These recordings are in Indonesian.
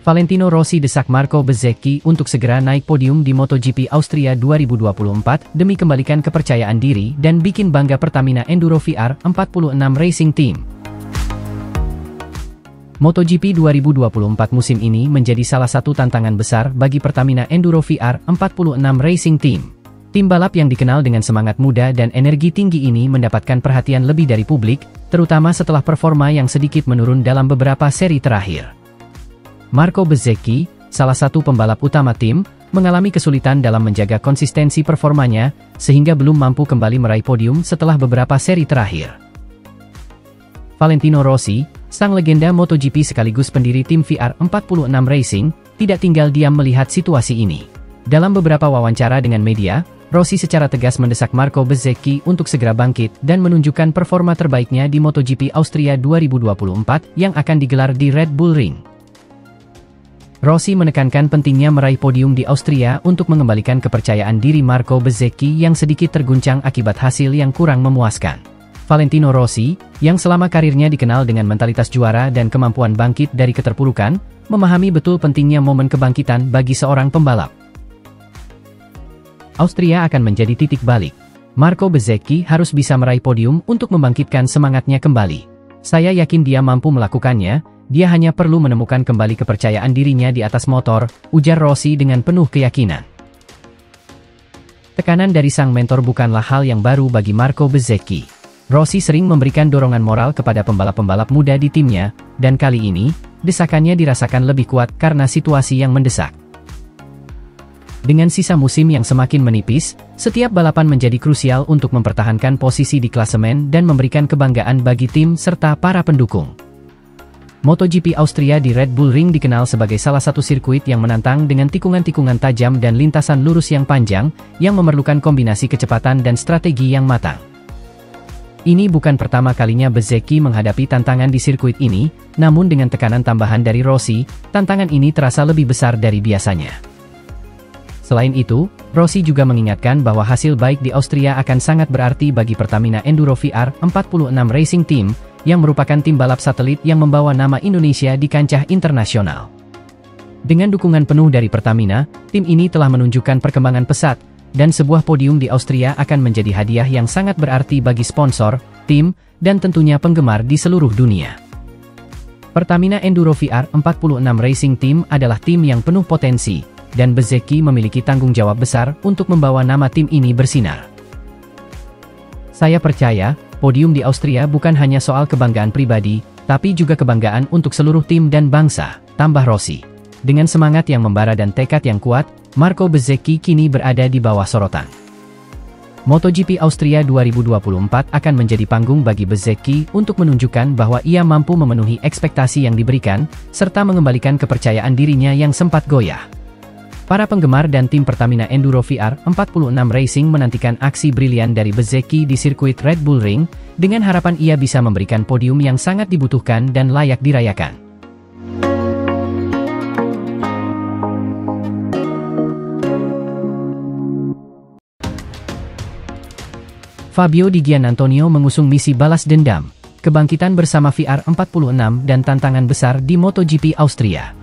Valentino Rossi desak Marco Bezzecchi untuk segera naik podium di MotoGP Austria 2024 demi kembalikan kepercayaan diri dan bikin bangga Pertamina Enduro VR 46 Racing Team. MotoGP 2024 musim ini menjadi salah satu tantangan besar bagi Pertamina Enduro VR 46 Racing Team. Tim balap yang dikenal dengan semangat muda dan energi tinggi ini mendapatkan perhatian lebih dari publik, terutama setelah performa yang sedikit menurun dalam beberapa seri terakhir. Marco Bezzecchi, salah satu pembalap utama tim, mengalami kesulitan dalam menjaga konsistensi performanya, sehingga belum mampu kembali meraih podium setelah beberapa seri terakhir. Valentino Rossi, sang legenda MotoGP sekaligus pendiri tim VR46 Racing, tidak tinggal diam melihat situasi ini. Dalam beberapa wawancara dengan media, Rossi secara tegas mendesak Marco Bezzecchi untuk segera bangkit dan menunjukkan performa terbaiknya di MotoGP Austria 2024 yang akan digelar di Red Bull Ring. Rossi menekankan pentingnya meraih podium di Austria untuk mengembalikan kepercayaan diri Marco Bezzecchi yang sedikit terguncang akibat hasil yang kurang memuaskan. Valentino Rossi, yang selama karirnya dikenal dengan mentalitas juara dan kemampuan bangkit dari keterpurukan, memahami betul pentingnya momen kebangkitan bagi seorang pembalap. Austria akan menjadi titik balik. Marco Bezzecchi harus bisa meraih podium untuk membangkitkan semangatnya kembali. Saya yakin dia mampu melakukannya. Dia hanya perlu menemukan kembali kepercayaan dirinya di atas motor, ujar Rossi dengan penuh keyakinan. Tekanan dari sang mentor bukanlah hal yang baru bagi Marco Bezzecchi. Rossi sering memberikan dorongan moral kepada pembalap-pembalap muda di timnya, dan kali ini, desakannya dirasakan lebih kuat karena situasi yang mendesak. Dengan sisa musim yang semakin menipis, setiap balapan menjadi krusial untuk mempertahankan posisi di klasemen dan memberikan kebanggaan bagi tim serta para pendukung. MotoGP Austria di Red Bull Ring dikenal sebagai salah satu sirkuit yang menantang dengan tikungan-tikungan tajam dan lintasan lurus yang panjang, yang memerlukan kombinasi kecepatan dan strategi yang matang. Ini bukan pertama kalinya Bezzecchi menghadapi tantangan di sirkuit ini, namun dengan tekanan tambahan dari Rossi, tantangan ini terasa lebih besar dari biasanya. Selain itu, Rossi juga mengingatkan bahwa hasil baik di Austria akan sangat berarti bagi Pertamina Enduro VR 46 Racing Team, yang merupakan tim balap satelit yang membawa nama Indonesia di kancah internasional. Dengan dukungan penuh dari Pertamina, tim ini telah menunjukkan perkembangan pesat, dan sebuah podium di Austria akan menjadi hadiah yang sangat berarti bagi sponsor, tim, dan tentunya penggemar di seluruh dunia. Pertamina Enduro VR 46 Racing Team adalah tim yang penuh potensi, dan Bezzecchi memiliki tanggung jawab besar untuk membawa nama tim ini bersinar. Saya percaya, podium di Austria bukan hanya soal kebanggaan pribadi, tapi juga kebanggaan untuk seluruh tim dan bangsa, tambah Rossi. Dengan semangat yang membara dan tekad yang kuat, Marco Bezzecchi kini berada di bawah sorotan. MotoGP Austria 2024 akan menjadi panggung bagi Bezzecchi untuk menunjukkan bahwa ia mampu memenuhi ekspektasi yang diberikan, serta mengembalikan kepercayaan dirinya yang sempat goyah. Para penggemar dan tim Pertamina Enduro VR 46 Racing menantikan aksi brilian dari Bezzecchi di sirkuit Red Bull Ring, dengan harapan ia bisa memberikan podium yang sangat dibutuhkan dan layak dirayakan. Fabio Di Giannantonio mengusung misi balas dendam, kebangkitan bersama VR46 dan tantangan besar di MotoGP Austria.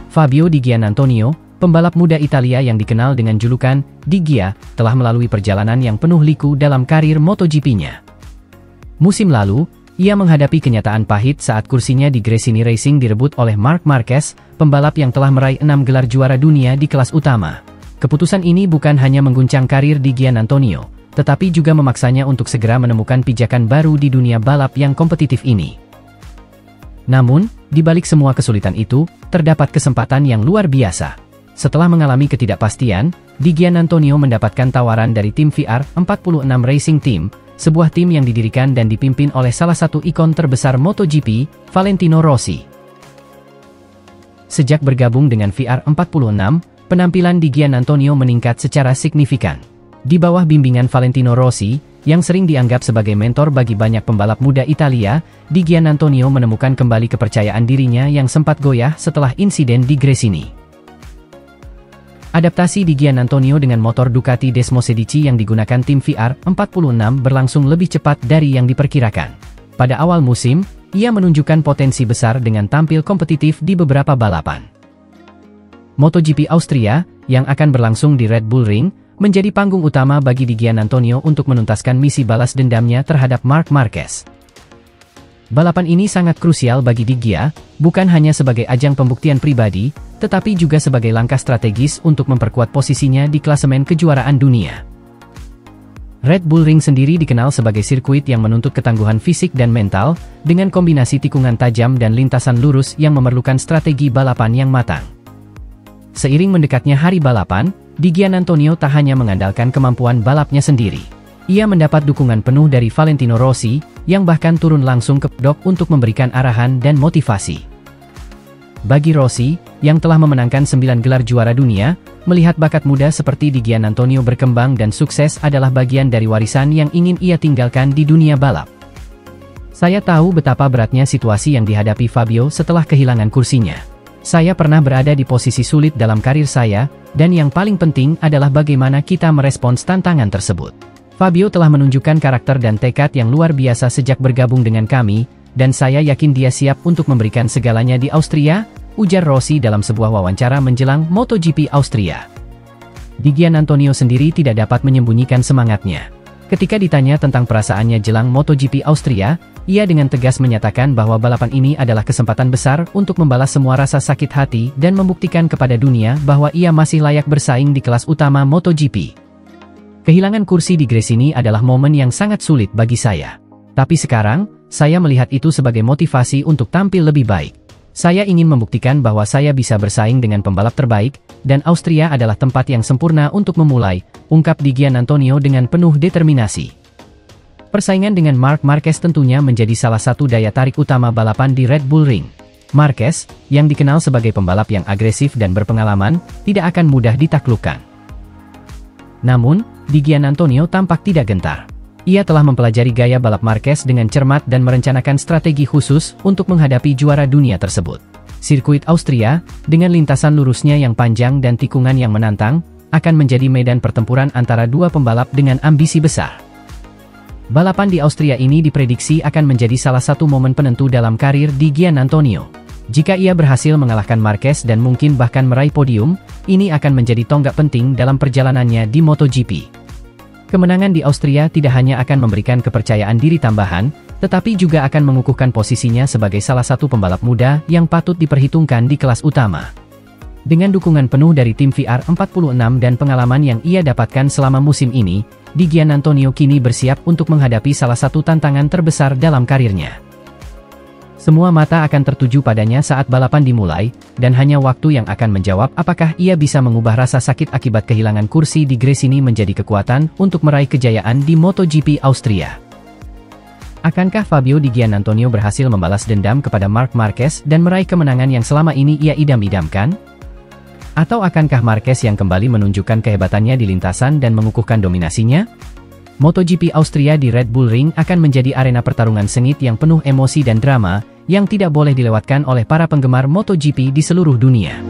Fabio Di Giannantonio, pembalap muda Italia yang dikenal dengan julukan Di Gia, telah melalui perjalanan yang penuh liku dalam karir MotoGP-nya. Musim lalu, ia menghadapi kenyataan pahit saat kursinya di Gresini Racing direbut oleh Marc Marquez, pembalap yang telah meraih 6 gelar juara dunia di kelas utama. Keputusan ini bukan hanya mengguncang karir Di Giannantonio, tetapi juga memaksanya untuk segera menemukan pijakan baru di dunia balap yang kompetitif ini. Namun, di balik semua kesulitan itu, terdapat kesempatan yang luar biasa. Setelah mengalami ketidakpastian, Di Giannantonio mendapatkan tawaran dari tim VR46 Racing Team, sebuah tim yang didirikan dan dipimpin oleh salah satu ikon terbesar MotoGP, Valentino Rossi. Sejak bergabung dengan VR46, penampilan Di Giannantonio meningkat secara signifikan. Di bawah bimbingan Valentino Rossi, yang sering dianggap sebagai mentor bagi banyak pembalap muda Italia, Di Giannantonio menemukan kembali kepercayaan dirinya yang sempat goyah setelah insiden di Gresini. Adaptasi Di Giannantonio dengan motor Ducati Desmosedici yang digunakan tim VR46 berlangsung lebih cepat dari yang diperkirakan. Pada awal musim, ia menunjukkan potensi besar dengan tampil kompetitif di beberapa balapan. MotoGP Austria, yang akan berlangsung di Red Bull Ring, menjadi panggung utama bagi Di Giannantonio untuk menuntaskan misi balas dendamnya terhadap Marc Marquez. Balapan ini sangat krusial bagi Di Gia, bukan hanya sebagai ajang pembuktian pribadi, tetapi juga sebagai langkah strategis untuk memperkuat posisinya di klasemen kejuaraan dunia. Red Bull Ring sendiri dikenal sebagai sirkuit yang menuntut ketangguhan fisik dan mental, dengan kombinasi tikungan tajam dan lintasan lurus yang memerlukan strategi balapan yang matang. Seiring mendekatnya hari balapan, Di Giannantonio tak hanya mengandalkan kemampuan balapnya sendiri. Ia mendapat dukungan penuh dari Valentino Rossi, yang bahkan turun langsung ke paddock untuk memberikan arahan dan motivasi. Bagi Rossi, yang telah memenangkan 9 gelar juara dunia, melihat bakat muda seperti Di Giannantonio berkembang dan sukses adalah bagian dari warisan yang ingin ia tinggalkan di dunia balap. Saya tahu betapa beratnya situasi yang dihadapi Fabio setelah kehilangan kursinya. Saya pernah berada di posisi sulit dalam karir saya, dan yang paling penting adalah bagaimana kita merespons tantangan tersebut. Fabio telah menunjukkan karakter dan tekad yang luar biasa sejak bergabung dengan kami, dan saya yakin dia siap untuk memberikan segalanya di Austria, ujar Rossi dalam sebuah wawancara menjelang MotoGP Austria. Di Giannantonio sendiri tidak dapat menyembunyikan semangatnya. Ketika ditanya tentang perasaannya jelang MotoGP Austria, ia dengan tegas menyatakan bahwa balapan ini adalah kesempatan besar untuk membalas semua rasa sakit hati dan membuktikan kepada dunia bahwa ia masih layak bersaing di kelas utama MotoGP. Kehilangan kursi di Gresini adalah momen yang sangat sulit bagi saya. Tapi sekarang, saya melihat itu sebagai motivasi untuk tampil lebih baik. Saya ingin membuktikan bahwa saya bisa bersaing dengan pembalap terbaik, dan Austria adalah tempat yang sempurna untuk memulai, ungkap Di Giannantonio dengan penuh determinasi. Persaingan dengan Marc Marquez tentunya menjadi salah satu daya tarik utama balapan di Red Bull Ring. Marquez, yang dikenal sebagai pembalap yang agresif dan berpengalaman, tidak akan mudah ditaklukkan. Namun, Di Giannantonio tampak tidak gentar. Ia telah mempelajari gaya balap Marquez dengan cermat dan merencanakan strategi khusus untuk menghadapi juara dunia tersebut. Sirkuit Austria, dengan lintasan lurusnya yang panjang dan tikungan yang menantang, akan menjadi medan pertempuran antara dua pembalap dengan ambisi besar. Balapan di Austria ini diprediksi akan menjadi salah satu momen penentu dalam karir Di Giannantonio. Jika ia berhasil mengalahkan Marquez dan mungkin bahkan meraih podium, ini akan menjadi tonggak penting dalam perjalanannya di MotoGP. Kemenangan di Austria tidak hanya akan memberikan kepercayaan diri tambahan, tetapi juga akan mengukuhkan posisinya sebagai salah satu pembalap muda yang patut diperhitungkan di kelas utama. Dengan dukungan penuh dari tim VR46 dan pengalaman yang ia dapatkan selama musim ini, Di Giannantonio kini bersiap untuk menghadapi salah satu tantangan terbesar dalam karirnya. Semua mata akan tertuju padanya saat balapan dimulai, dan hanya waktu yang akan menjawab apakah ia bisa mengubah rasa sakit akibat kehilangan kursi di Gresini menjadi kekuatan untuk meraih kejayaan di MotoGP Austria. Akankah Fabio Di Giannantonio berhasil membalas dendam kepada Marc Marquez dan meraih kemenangan yang selama ini ia idam-idamkan? Atau akankah Marquez yang kembali menunjukkan kehebatannya di lintasan dan mengukuhkan dominasinya? MotoGP Austria di Red Bull Ring akan menjadi arena pertarungan sengit yang penuh emosi dan drama, yang tidak boleh dilewatkan oleh para penggemar MotoGP di seluruh dunia.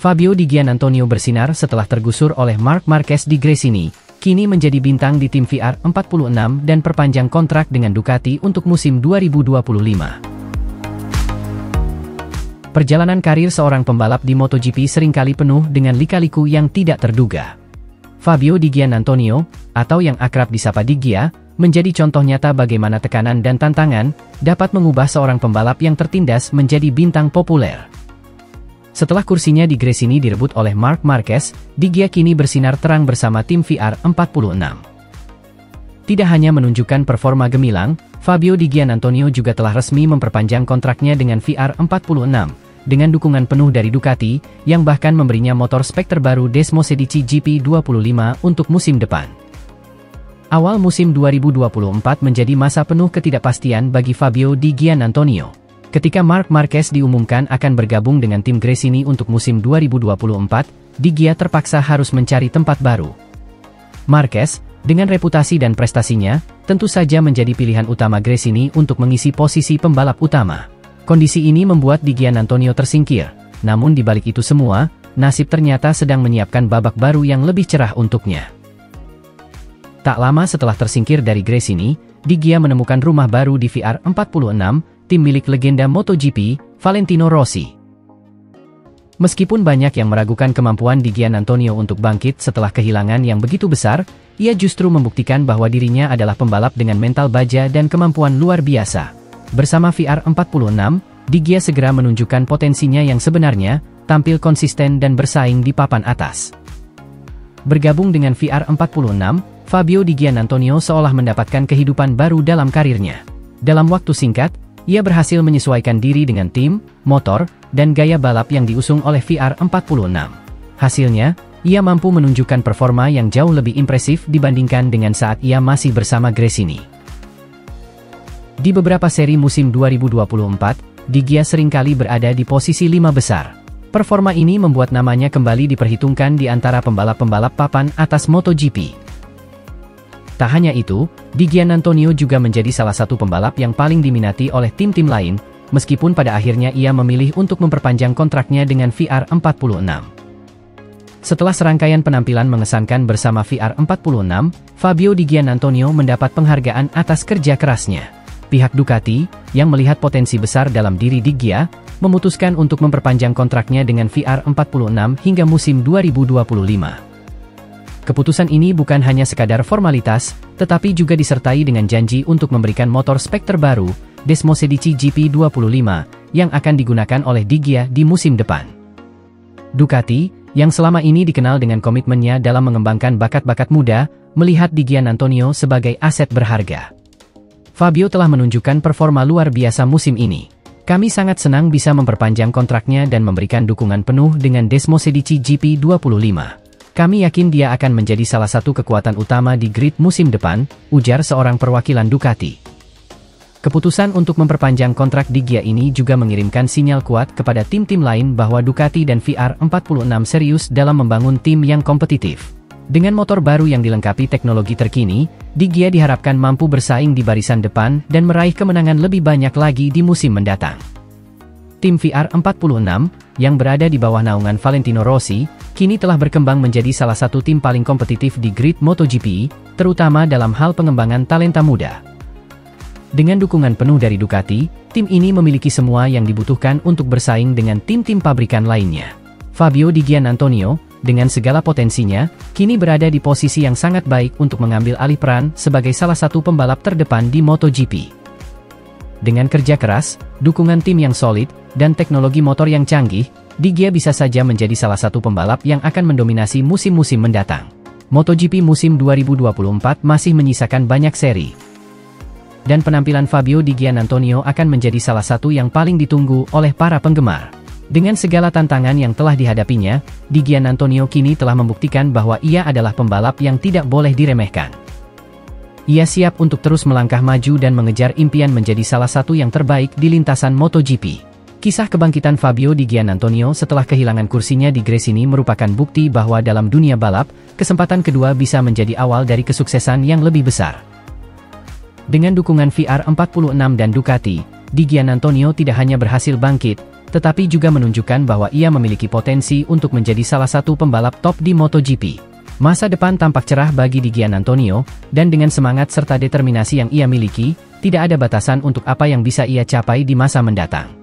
Fabio Di Giannantonio bersinar setelah tergusur oleh Marc Marquez di Gresini, kini menjadi bintang di tim VR46 dan perpanjang kontrak dengan Ducati untuk musim 2025. Perjalanan karir seorang pembalap di MotoGP seringkali penuh dengan lika-liku yang tidak terduga. Fabio Di Giannantonio, atau yang akrab disapa Di Gia, menjadi contoh nyata bagaimana tekanan dan tantangan dapat mengubah seorang pembalap yang tertindas menjadi bintang populer. Setelah kursinya di Gresini direbut oleh Marc Marquez, Di Gia kini bersinar terang bersama tim VR46. Tidak hanya menunjukkan performa gemilang, Fabio Di Giannantonio juga telah resmi memperpanjang kontraknya dengan VR46, dengan dukungan penuh dari Ducati, yang bahkan memberinya motor spek terbaru Desmo Sedici GP25 untuk musim depan. Awal musim 2024 menjadi masa penuh ketidakpastian bagi Fabio Di Giannantonio. Ketika Marc Marquez diumumkan akan bergabung dengan tim Gresini untuk musim 2024, Di Gia terpaksa harus mencari tempat baru. Marquez, dengan reputasi dan prestasinya, tentu saja menjadi pilihan utama Gresini untuk mengisi posisi pembalap utama. Kondisi ini membuat Di Giannantonio tersingkir, namun di balik itu semua, nasib ternyata sedang menyiapkan babak baru yang lebih cerah untuknya. Tak lama setelah tersingkir dari Gresini, Di Gia menemukan rumah baru di VR46, tim milik legenda MotoGP, Valentino Rossi. Meskipun banyak yang meragukan kemampuan Di Giannantonio untuk bangkit setelah kehilangan yang begitu besar, ia justru membuktikan bahwa dirinya adalah pembalap dengan mental baja dan kemampuan luar biasa. Bersama VR46, Di Gia segera menunjukkan potensinya yang sebenarnya, tampil konsisten dan bersaing di papan atas. Bergabung dengan VR46, Fabio Di Giannantonio seolah mendapatkan kehidupan baru dalam karirnya. Dalam waktu singkat, ia berhasil menyesuaikan diri dengan tim, motor, dan gaya balap yang diusung oleh VR46. Hasilnya, ia mampu menunjukkan performa yang jauh lebih impresif dibandingkan dengan saat ia masih bersama Gresini. Di beberapa seri musim 2024, Di Gia seringkali berada di posisi 5 besar. Performa ini membuat namanya kembali diperhitungkan di antara pembalap-pembalap papan atas MotoGP. Tak hanya itu, Di Giannantonio juga menjadi salah satu pembalap yang paling diminati oleh tim-tim lain, meskipun pada akhirnya ia memilih untuk memperpanjang kontraknya dengan VR46. Setelah serangkaian penampilan mengesankan bersama VR46, Fabio Di Giannantonio mendapat penghargaan atas kerja kerasnya. Pihak Ducati, yang melihat potensi besar dalam diri Di Gia, memutuskan untuk memperpanjang kontraknya dengan VR46 hingga musim 2025. Keputusan ini bukan hanya sekadar formalitas, tetapi juga disertai dengan janji untuk memberikan motor spek terbaru, Desmosedici GP25, yang akan digunakan oleh Di Gia di musim depan. Ducati, yang selama ini dikenal dengan komitmennya dalam mengembangkan bakat-bakat muda, melihat Di Giannantonio sebagai aset berharga. Fabio telah menunjukkan performa luar biasa musim ini. Kami sangat senang bisa memperpanjang kontraknya dan memberikan dukungan penuh dengan Desmosedici GP25. Kami yakin dia akan menjadi salah satu kekuatan utama di grid musim depan, ujar seorang perwakilan Ducati. Keputusan untuk memperpanjang kontrak Di Gia ini juga mengirimkan sinyal kuat kepada tim-tim lain bahwa Ducati dan VR46 serius dalam membangun tim yang kompetitif. Dengan motor baru yang dilengkapi teknologi terkini, Di Gia diharapkan mampu bersaing di barisan depan dan meraih kemenangan lebih banyak lagi di musim mendatang. Tim VR46, yang berada di bawah naungan Valentino Rossi, kini telah berkembang menjadi salah satu tim paling kompetitif di grid MotoGP, terutama dalam hal pengembangan talenta muda. Dengan dukungan penuh dari Ducati, tim ini memiliki semua yang dibutuhkan untuk bersaing dengan tim-tim pabrikan lainnya. Fabio Di Giannantonio, dengan segala potensinya, kini berada di posisi yang sangat baik untuk mengambil alih peran sebagai salah satu pembalap terdepan di MotoGP. Dengan kerja keras, dukungan tim yang solid, dan teknologi motor yang canggih, Di Gia bisa saja menjadi salah satu pembalap yang akan mendominasi musim-musim mendatang. MotoGP musim 2024 masih menyisakan banyak seri. Dan penampilan Fabio Di Giannantonio akan menjadi salah satu yang paling ditunggu oleh para penggemar. Dengan segala tantangan yang telah dihadapinya, Di Giannantonio kini telah membuktikan bahwa ia adalah pembalap yang tidak boleh diremehkan. Ia siap untuk terus melangkah maju dan mengejar impian menjadi salah satu yang terbaik di lintasan MotoGP. Kisah kebangkitan Fabio Di Giannantonio setelah kehilangan kursinya di Gresini merupakan bukti bahwa dalam dunia balap, kesempatan kedua bisa menjadi awal dari kesuksesan yang lebih besar. Dengan dukungan VR46 dan Ducati, Di Giannantonio tidak hanya berhasil bangkit, tetapi juga menunjukkan bahwa ia memiliki potensi untuk menjadi salah satu pembalap top di MotoGP. Masa depan tampak cerah bagi Di Giannantonio, dan dengan semangat serta determinasi yang ia miliki, tidak ada batasan untuk apa yang bisa ia capai di masa mendatang.